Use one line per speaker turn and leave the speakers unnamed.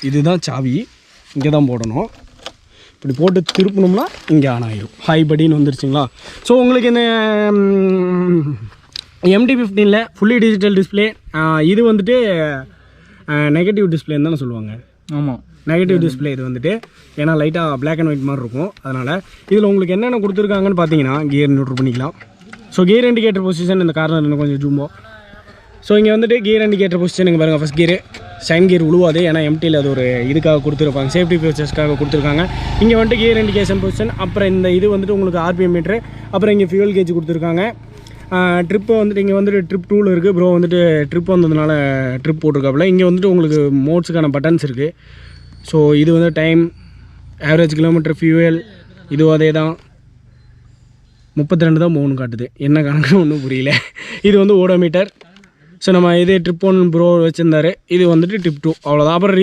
இதுதான் சாவி, இங்கே தான் போடணும். இப்படி போட்டு திருப்பணும்னா இங்கே ஆன் ஆகிடும். ஹை படின்னு வந்துருச்சுங்களா. ஸோ உங்களுக்கு இந்த MT-15 ஃபுல்லி டிஜிட்டல் டிஸ்பிளே. இது வந்துட்டு நெகட்டிவ் டிஸ்பிளேன்னு தானே சொல்லுவாங்க.
ஆமாம்,
நெகட்டிவ் டிஸ்பிளே இது வந்துட்டு. ஏன்னா லைட்டாக பிளாக் அண்ட் ஒயிட் மாதிரி இருக்கும். அதனால் இதில் உங்களுக்கு என்னென்ன கொடுத்துருக்காங்கன்னு பார்த்தீங்கன்னா கியர் நியூட்ரல் பண்ணிக்கலாம். ஸோ கியர் இண்டிகேட்டர் பொசிஷன் இந்த கார்னர் இன்னும் கொஞ்சம் ஜூம்போ. ஸோ இங்கே வந்துட்டு கியர் இண்டிகேட்டர் பொசிஷன் இங்கே பாருங்கள். ஃபஸ்ட் கியரு சைன் கியர் உழுவாது, ஏன்னா MT-ல அது ஒரு இதுக்காக கொடுத்துருப்பாங்க, சேஃப்டி ஃபீச்சர்ஸ்க்காக கொடுத்துருக்காங்க. இங்கே வந்துட்டு கியர் இண்டிகேஷன் பொசிஷன். அப்புறம் இந்த இது வந்துட்டு உங்களுக்கு RPM மீட்ரு. அப்புறம் இங்கே ஃபியூல் கேஜ் கொடுத்துருக்காங்க. ட்ரிப்பு வந்துட்டு இங்கே வந்துட்டு ட்ரிப் 2 இருக்குது. ப்ரோ வந்துட்டு ட்ரிப் வந்ததுனால ட்ரிப் போட்டிருக்காப்புல. இங்கே வந்துட்டு உங்களுக்கு மோட்ஸுக்கான பட்டன்ஸ் இருக்குது. ஸோ இது வந்து டைம், ஆவரேஜ் கிலோமீட்டர், ஃபியூவல், இதுவும் அதே தான். 32 தான் 3 காட்டுது, என்ன கணக்குன்னு ஒன்றும் புரியல. இது வந்து ஓடோமீட்டர். ஸோ நம்ம இது ட்ரிப் 1 ப்ரோ வச்சுருந்தாரு, இது வந்துட்டு ட்ரிப் 2, அவ்வளோதான். அப்புறம்